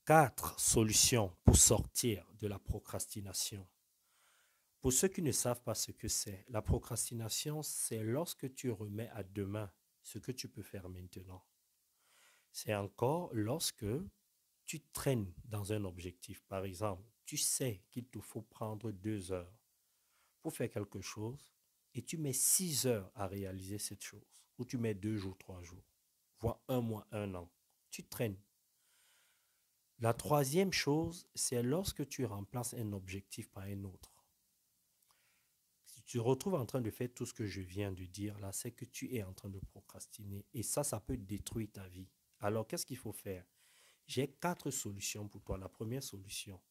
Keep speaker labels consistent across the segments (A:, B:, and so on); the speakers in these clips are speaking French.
A: 4 solutions pour sortir de la procrastination. Pour ceux qui ne savent pas ce que c'est, la procrastination, c'est lorsque tu remets à demain ce que tu peux faire maintenant. C'est encore lorsque tu traînes dans un objectif. Par exemple, tu sais qu'il te faut prendre 2 heures pour faire quelque chose et tu mets 6 heures à réaliser cette chose. Ou tu mets 2 jours, 3 jours, voire un mois, un an. Tu traînes. La troisième chose, c'est lorsque tu remplaces un objectif par un autre. Si tu te retrouves en train de faire tout ce que je viens de dire là, c'est que tu es en train de procrastiner. Et ça peut détruire ta vie. Alors, qu'est-ce qu'il faut faire? J'ai 4 solutions pour toi. La première solution,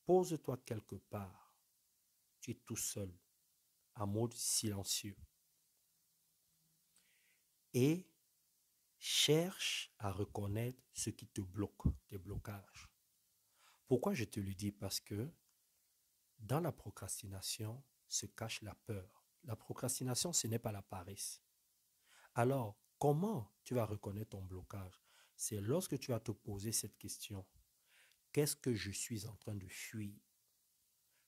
A: pose-toi quelque part. Tu es tout seul, en mode silencieux. Et cherche à reconnaître ce qui te bloque, tes blocages. Pourquoi je te le dis? Parce que dans la procrastination se cache la peur. La procrastination, ce n'est pas la paresse. Alors, comment tu vas reconnaître ton blocage? C'est lorsque tu vas te poser cette question. Qu'est-ce que je suis en train de fuir?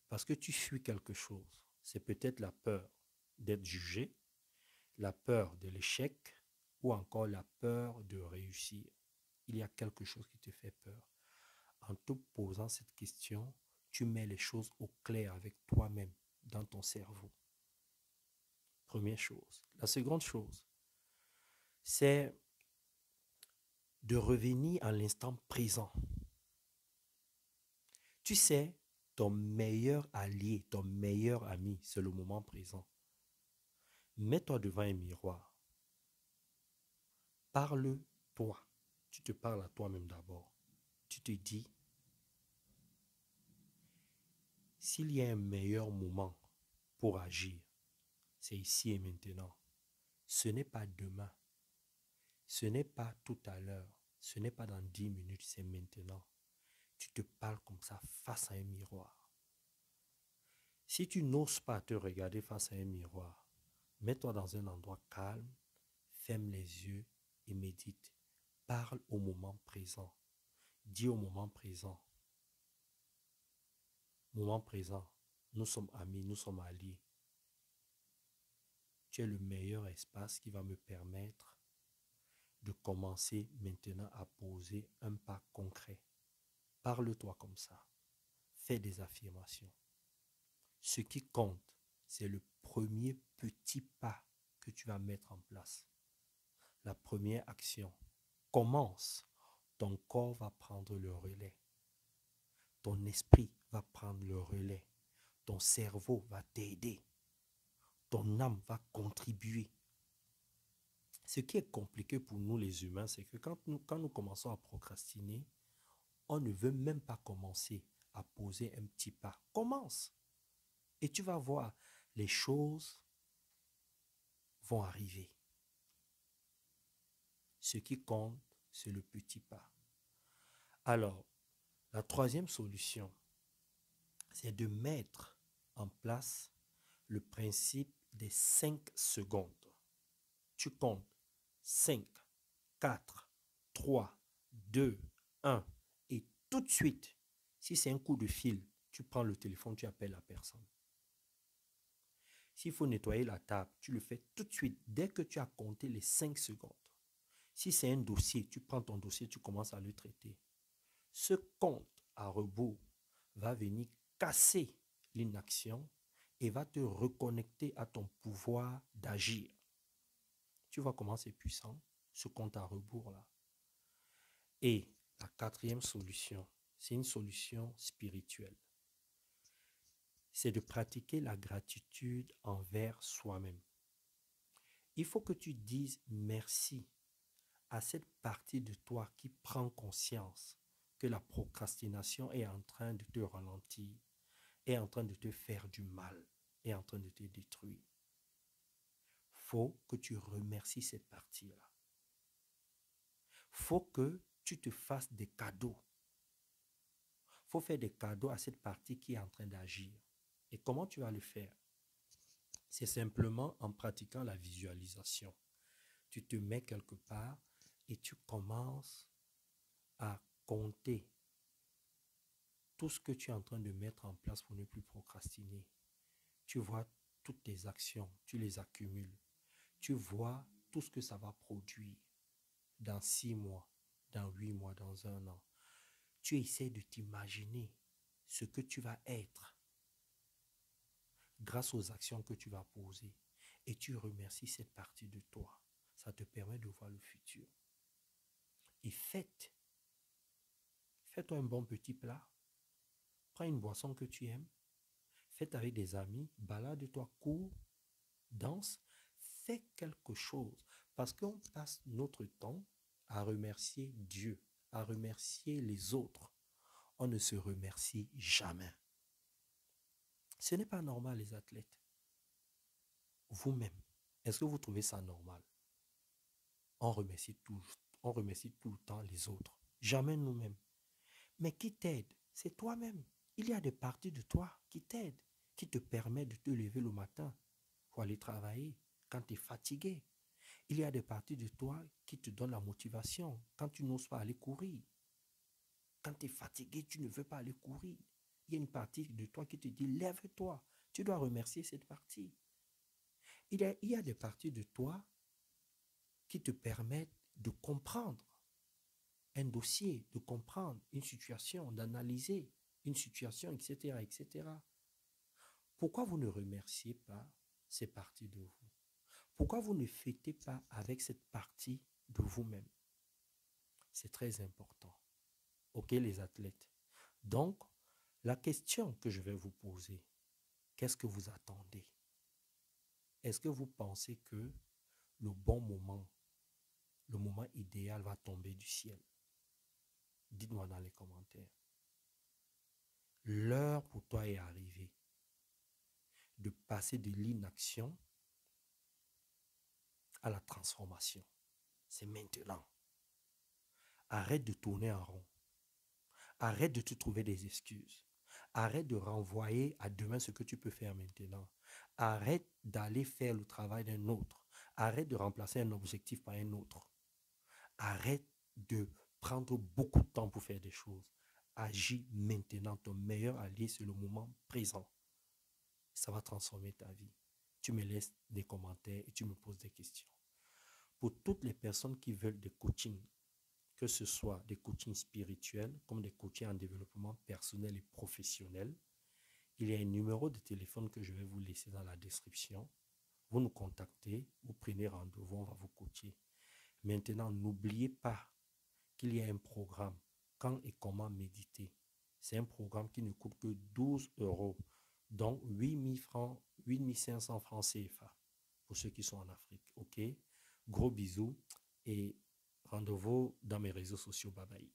A: Parce que tu fuis quelque chose. C'est peut-être la peur d'être jugé, la peur de l'échec ou encore la peur de réussir. Il y a quelque chose qui te fait peur. En te posant cette question, tu mets les choses au clair avec toi-même dans ton cerveau. Première chose. La seconde chose, c'est de revenir à l'instant présent. Tu sais, ton meilleur allié, ton meilleur ami, c'est le moment présent. Mets-toi devant un miroir. Parle-toi. Tu te parles à toi-même d'abord. Tu te dis, s'il y a un meilleur moment pour agir, c'est ici et maintenant. Ce n'est pas demain. Ce n'est pas tout à l'heure. Ce n'est pas dans 10 minutes, c'est maintenant. Tu te parles comme ça face à un miroir. Si tu n'oses pas te regarder face à un miroir, mets-toi dans un endroit calme, ferme les yeux et médite. Parle au moment présent. Dis au moment présent. Moment présent, nous sommes amis, nous sommes alliés. Tu es le meilleur espace qui va me permettre de commencer maintenant à poser un pas concret. Parle-toi comme ça. Fais des affirmations. Ce qui compte, c'est le premier petit pas que tu vas mettre en place. La première action. Commence. Ton corps va prendre le relais. Ton esprit va prendre le relais. Ton cerveau va t'aider. Ton âme va contribuer. Ce qui est compliqué pour nous les humains, c'est que quand nous commençons à procrastiner, on ne veut même pas commencer à poser un petit pas. Commence. Et tu vas voir, les choses vont arriver. Ce qui compte, c'est le petit pas. Alors, la troisième solution, c'est de mettre en place le principe des 5 secondes. Tu comptes 5, 4, 3, 2, 1 et tout de suite, si c'est un coup de fil, tu prends le téléphone, tu appelles la personne. S'il faut nettoyer la table, tu le fais tout de suite dès que tu as compté les 5 secondes. Si c'est un dossier, tu prends ton dossier, tu commences à le traiter. Ce compte à rebours va venir casser l'inaction et va te reconnecter à ton pouvoir d'agir. Tu vois comment c'est puissant, ce compte à rebours-là. Et la quatrième solution, c'est une solution spirituelle. C'est de pratiquer la gratitude envers soi-même. Il faut que tu dises merci à cette partie de toi qui prend conscience que la procrastination est en train de te ralentir, est en train de te faire du mal, est en train de te détruire. Faut que tu remercies cette partie-là. Faut que tu te fasses des cadeaux. Faut faire des cadeaux à cette partie qui est en train d'agir. Et comment tu vas le faire? C'est simplement en pratiquant la visualisation. Tu te mets quelque part et tu commences à compter tout ce que tu es en train de mettre en place pour ne plus procrastiner. Tu vois toutes tes actions, tu les accumules. Tu vois tout ce que ça va produire dans 6 mois, dans 8 mois, dans 1 an. Tu essaies de t'imaginer ce que tu vas être grâce aux actions que tu vas poser. Et tu remercies cette partie de toi. Ça te permet de voir le futur. Et fais-toi un bon petit plat. Prends une boisson que tu aimes. Fais avec des amis. Balade-toi, cours, danse. Fais quelque chose. Parce qu'on passe notre temps à remercier Dieu, à remercier les autres. On ne se remercie jamais. Ce n'est pas normal, les athlètes. Vous-même, est-ce que vous trouvez ça normal? On remercie tout le temps les autres. Jamais nous-mêmes. Mais qui t'aide? C'est toi-même. Il y a des parties de toi qui t'aident, qui te permettent de te lever le matin pour aller travailler quand tu es fatigué. Il y a des parties de toi qui te donnent la motivation quand tu n'oses pas aller courir. Quand tu es fatigué, tu ne veux pas aller courir. Il y a une partie de toi qui te dit, lève-toi. Tu dois remercier cette partie. Il y a des parties de toi qui te permettent de comprendre un dossier, de comprendre une situation, d'analyser une situation, etc., etc. Pourquoi vous ne remerciez pas ces parties de vous? Pourquoi vous ne fêtez pas avec cette partie de vous-même? C'est très important. OK, les athlètes? Donc, la question que je vais vous poser, qu'est-ce que vous attendez? Est-ce que vous pensez que le bon moment, le moment idéal va tomber du ciel? Dites-moi dans les commentaires. L'heure pour toi est arrivée de passer de l'inaction à la transformation. C'est maintenant. Arrête de tourner en rond. Arrête de te trouver des excuses. Arrête de renvoyer à demain ce que tu peux faire maintenant. Arrête d'aller faire le travail d'un autre. Arrête de remplacer un objectif par un autre. Arrête de prendre beaucoup de temps pour faire des choses. Agis maintenant. Ton meilleur allié, c'est le moment présent. Ça va transformer ta vie. Tu me laisses des commentaires et tu me poses des questions. Pour toutes les personnes qui veulent des coachings, que ce soit des coachings spirituels comme des coachings en développement personnel et professionnel, il y a un numéro de téléphone que je vais vous laisser dans la description. Vous nous contactez, vous prenez rendez-vous, on va vous coacher. Maintenant, n'oubliez pas qu'il y a un programme Quand et comment méditer. C'est un programme qui ne coûte que 12 €, donc 8 000 francs, 8 500 francs CFA pour ceux qui sont en Afrique. OK? Gros bisous et rendez-vous dans mes réseaux sociaux. Bye bye.